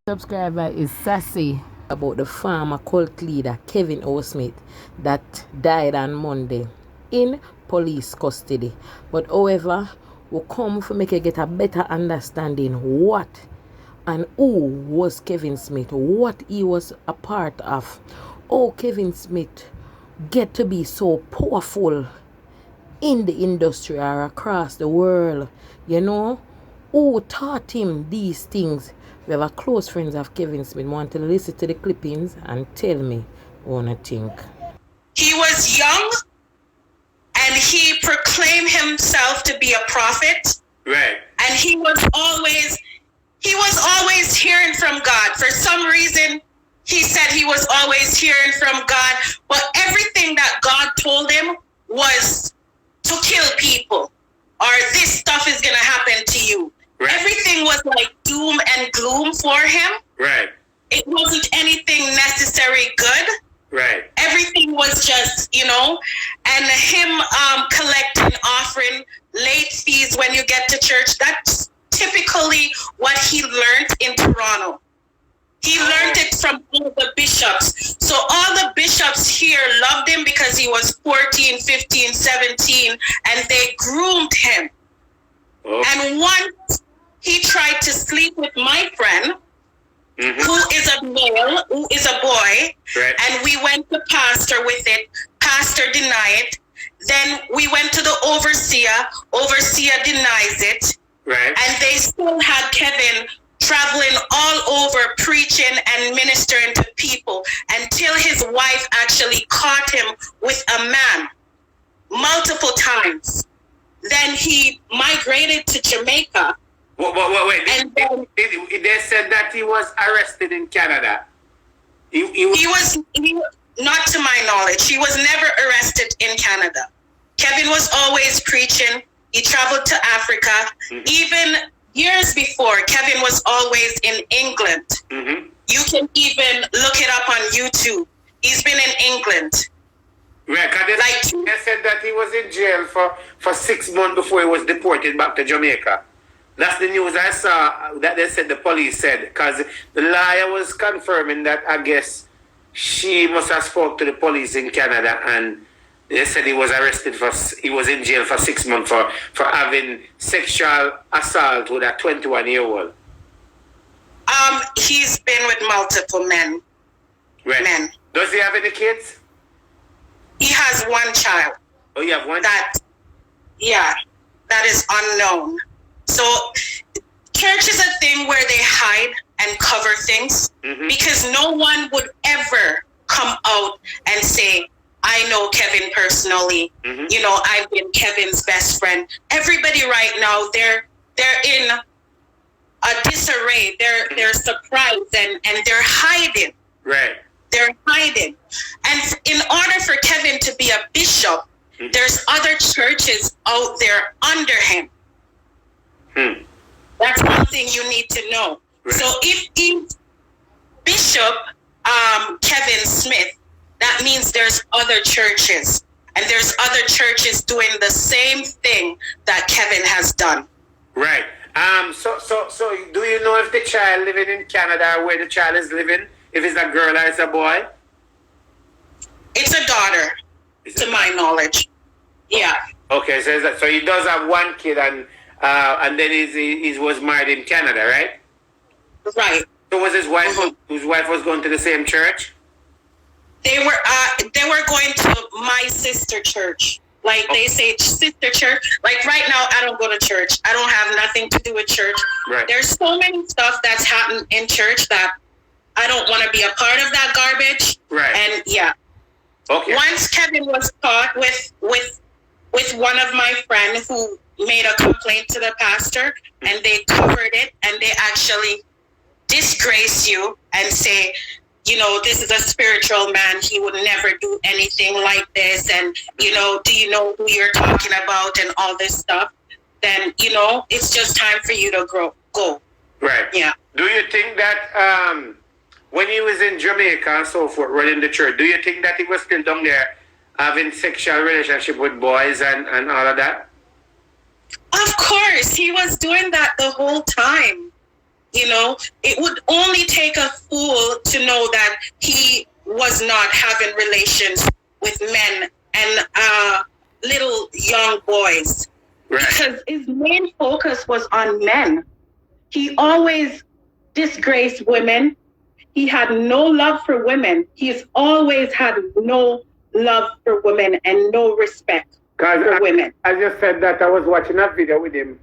Subscriber is Sassy about the farmer cult leader Kevin.O.Smith that died on Monday in police custody. But however, we come to make you get a better understanding what and who was Kevin Smith, what he was a part of, how Kevin Smith get to be so powerful in the industry or across the world, who taught him these things. We have a close friends of Kevin Smith. Want to listen to the clippings and tell me what you think. He was young and he proclaimed himself to be a prophet. Right. And he was always hearing from God. For some reason, he said he was always hearing from God. But everything that God told him was to kill people, or this stuff is going to happen to you. Right. Everything was like doom and gloom for him. Right. It wasn't anything necessary good. Right. Everything was just, and him collecting offering, late fees when you get to church. That's typically what he learned in Toronto. He learned it from all the bishops. So all the bishops here loved him because he was 14, 15, 17, and they groomed him. Oh. And once he tried to sleep with my friend, who is a male, who is a boy, right. And we went to pastor with it. Pastor denied it. Then we went to the overseer. Overseer denies it. Right. And they still had Kevin traveling all over preaching and ministering to people until his wife actually caught him with a man multiple times. Then he migrated to Jamaica. Wait. And then, they said that he was arrested in Canada. He was not to my knowledge. He was never arrested in Canada. Kevin was always preaching. He traveled to Africa. Even years before, Kevin was always in England. You can even look it up on YouTube. He's been in England. Right, they said that he was in jail for 6 months before he was deported back to Jamaica. That's the news I saw that they said the police said, because the lawyer was confirming that I guess she must have spoke to the police in Canada, and they said he was he was in jail for 6 months for having sexual assault with a 21-year-old. He's been with multiple men. Right. Men. Does he have any kids? He has one child. Oh, you have one? That is unknown. So church is a thing where they hide and cover things because no one would ever come out and say, I know Kevin personally. I've been Kevin's best friend. Everybody right now, they're in a disarray. They're surprised and they're hiding. Right. They're hiding. And in order for Kevin to be a bishop, there's other churches out there under him. That's one thing you need to know. Right. So if he's Bishop Kevin Smith, that means there's other churches. And there's other churches doing the same thing that Kevin has done. Right. So do you know if the child living in Canada, where the child is living, if it's a girl or it's a boy? It's a daughter, to my knowledge. Yeah. Okay, so he does have one kid, and then he was married in Canada, right? Right. So was his wife whose wife was going to the same church? They were going to my sister church. Like they say sister church. Like right now I don't go to church. I don't have nothing to do with church. Right. There's so many stuff that's happened in church that I don't want to be a part of that garbage. Right. And yeah. Okay. Once Kevin was caught with one of my friends who made a complaint to the pastor, and they covered it, and they actually disgrace you and say, this is a spiritual man. He would never do anything like this. And, do you know who you're talking about and all this stuff? Then, it's just time for you to go. Right. Yeah. Do you think that when he was in Jamaica and so forth, running the church, do you think that he was still down there having sexual relationship with boys and all of that? Of course. He was doing that the whole time. You know, it would only take a fool to know that he was not having relations with men and little young boys. Right. Because his main focus was on men. He always disgraced women. He had no love for women. He's always had no love for women and no respect for women. I just said that I was watching a video with him,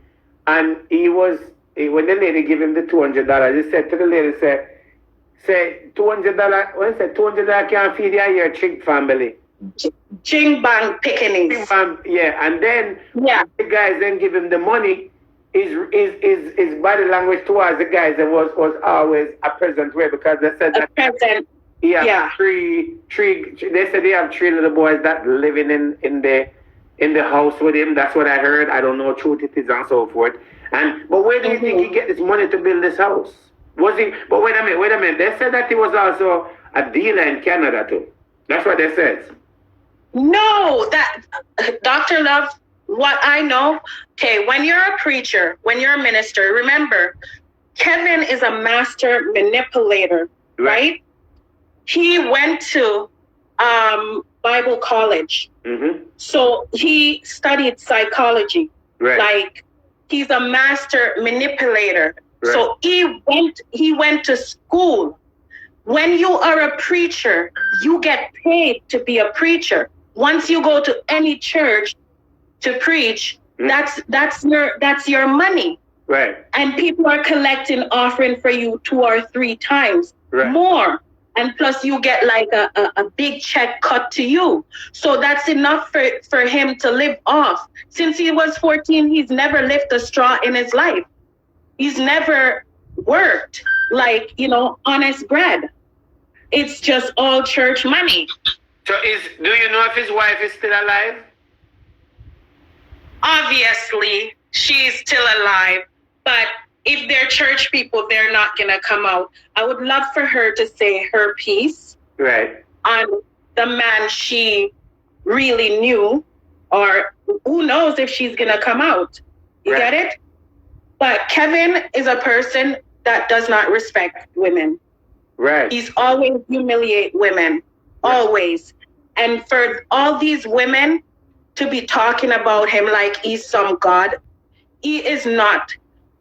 and when the lady gave him the $200, he said to the lady, say $200. When he said $200 can't feed your chick family. Ching bang pickaninnies. Yeah, and then the guys then give him the money. His body language towards the guys was always a present way, because they said that present. He has three. They said they have 3 little boys that living in the house with him. That's what I heard. I don't know how true it is and so forth. But where do you think he get this money to build this house? Was he? But wait a minute. They said that he was also a dealer in Canada too. That's what they said. No, that Dr. Love. What I know, okay, when you're a preacher, when you're a minister, remember, Kevin is a master manipulator, right? He went to Bible college. Mm-hmm. So he studied psychology. Right. Like, he's a master manipulator. Right. So he went to school. When you are a preacher, you get paid to be a preacher. Once you go to any church to preach, that's your money. Right. And people are collecting offering for you 2 or 3 times more. And plus you get like a big check cut to you. So that's enough for him to live off. Since he was 14, he's never lifted a straw in his life. He's never worked like, honest bread. It's just all church money. So do you know if his wife is still alive? Obviously, she's still alive, but if they're church people, they're not going to come out. I would love for her to say her piece on the man she really knew, or who knows if she's going to come out. You get it? But Kevin is a person that does not respect women. Right. He's always humiliate women, always. And for all these women to be talking about him like he's some god, he is not.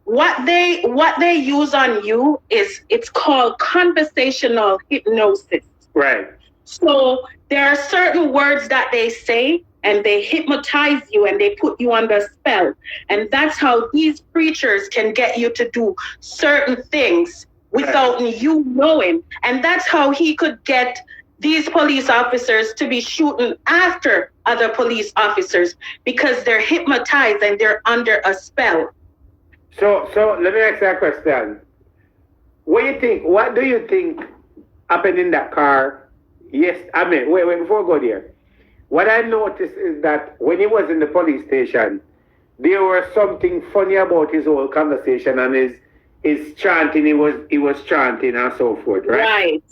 What they use on you it's called conversational hypnosis. Right. So there are certain words that they say and they hypnotize you and they put you under spell. And that's how these preachers can get you to do certain things without you knowing. And that's how he could get these police officers to be shooting after other police officers, because they're hypnotized and they're under a spell. So let me ask you a question. What do you think happened in that car? Yes, wait, before I go there. What I noticed is that when he was in the police station, there was something funny about his whole conversation and his chanting, he was chanting and so forth, right?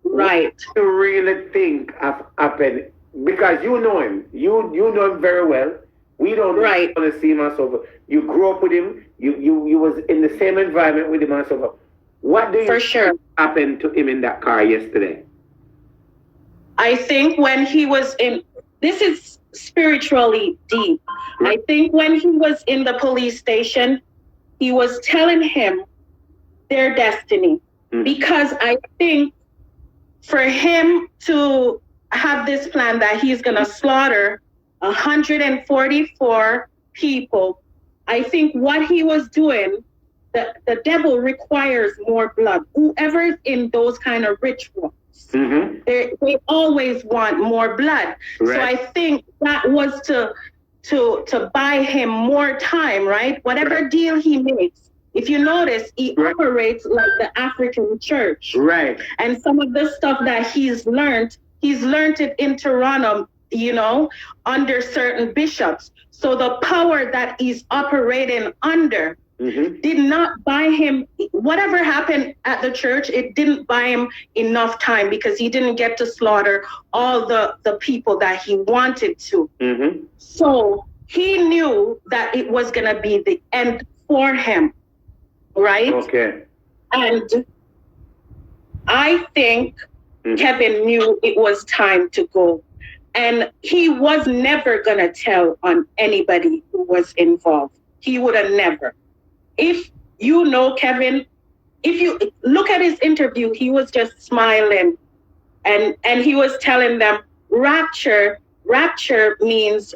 Right. What do you really think happened? Because you know him. You know him very well. We don't want to see him and so forth. You grew up with him. You was in the same environment with him and so forth. What do you think happened to him in that car yesterday? I think when he was in, this is spiritually deep. I think when he was in the police station, he was telling him their destiny. Because I think for him to have this plan that he's going to slaughter 144 people, I think what he was doing, the devil requires more blood. Whoever is in those kind of rituals, they always want more blood. So I think that was to buy him more time, right? Whatever deal he makes. If you notice, he operates like the African church. Right. And some of the stuff that he's learned it in Toronto, under certain bishops. So the power that he's operating under did not buy him, whatever happened at the church, it didn't buy him enough time, because he didn't get to slaughter all the people that he wanted to. So he knew that it was going to be the end for him. Right? Okay. And I think Kevin knew it was time to go. And he was never going to tell on anybody who was involved. He would have never. If you know Kevin, if you look at his interview, he was just smiling. And he was telling them rapture means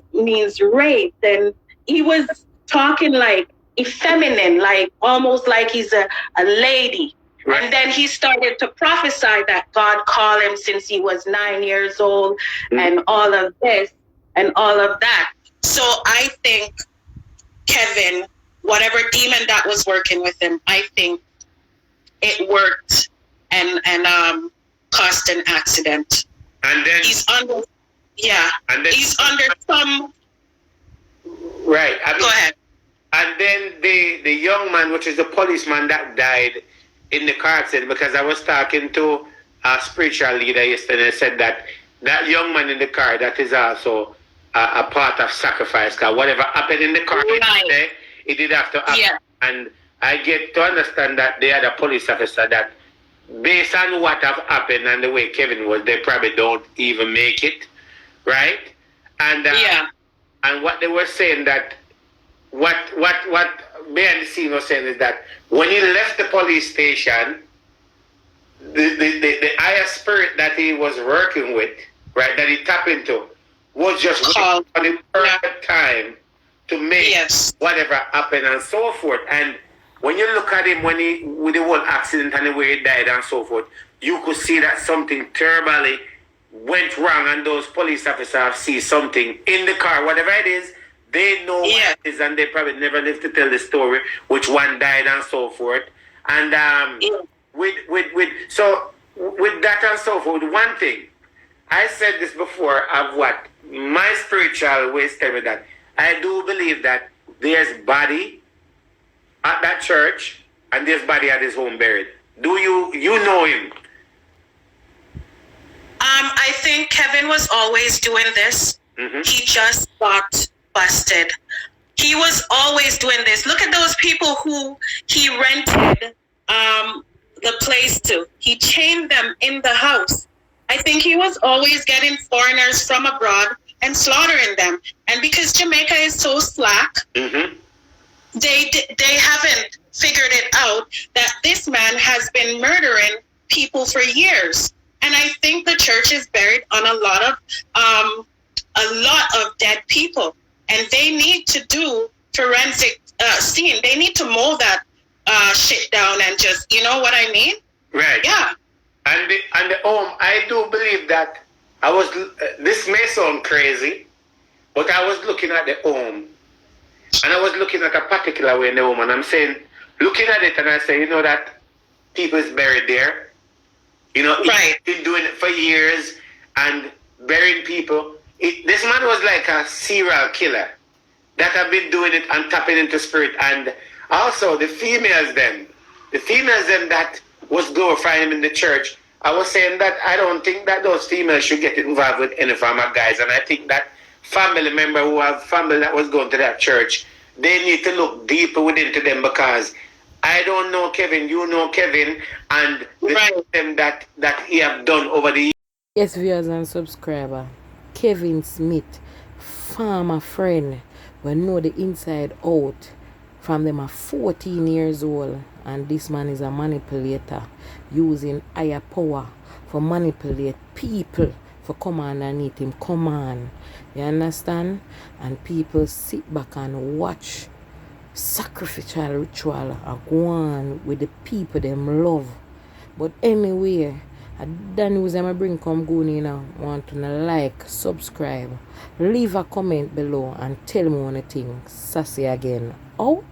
rape. And he was talking like effeminate, like almost like he's a lady. Right. And then he started to prophesy that God called him since he was 9 years old, and all of this and all of that. So I think Kevin, whatever demon that was working with him, I think it worked and caused an accident. And then he's under, and then he's under some. Right. Go ahead. And then the young man, which is the policeman that died in the car accident, because I was talking to a spiritual leader yesterday, said that young man in the car, that is also a part of sacrifice, because whatever happened in the car yesterday, it did have to happen. Yeah. And I get to understand that they had a police officer that, based on what have happened and the way Kevin was, they probably don't even make it, right? And and what they were saying, that what behind the scene was saying is that when he left the police station, the higher spirit that he was working with, right, that he tapped into, was just waiting for the perfect time to make whatever happen and so forth. And when you look at him with the whole accident and the way he died and so forth, you could see that something terribly went wrong, and those police officers see something in the car, whatever it is. They know what it is, and they probably never lived to tell the story, which one died and so forth. And with that and so forth, one thing, I said this before, of what my spiritual ways tell me, that I do believe that there's body at that church and there's body at his home buried. Do you know him? I think Kevin was always doing this. He just got busted. He was always doing this. Look at those people who he rented the place to. He chained them in the house. I think he was always getting foreigners from abroad and slaughtering them. And because Jamaica is so slack, they haven't figured it out that this man has been murdering people for years. And I think the church is buried on a lot of dead people. And they need to do forensic scene. They need to mow that shit down and just, you know what I mean? Right. Yeah. And the home, I do believe that this may sound crazy, but I was looking at the home, and I was looking at a particular way in the home, and I'm saying, looking at it, and I say, you know, that people is buried there. You know, he's been doing it for years and burying people. This man was like a serial killer that have been doing it and tapping into spirit. And also the females them that was glorifying him in the church. I was saying that I don't think that those females should get involved with any form of guys. And I think that family member who have family that was going to that church, they need to look deeper within to them, because I don't know Kevin, you know Kevin, and the them that he have done over the years. Yes, viewers and subscribers, Kevin.O.Smith, farmer friend, we know the inside out from them are 14 years old, and this man is a manipulator using higher power for manipulate people for come underneath him. Come on, you understand? And people sit back and watch sacrificial ritual and go on with the people them love. But anyway, the news I'm bring come go now. Want to like, subscribe, leave a comment below and tell me one thing. Sassy again out.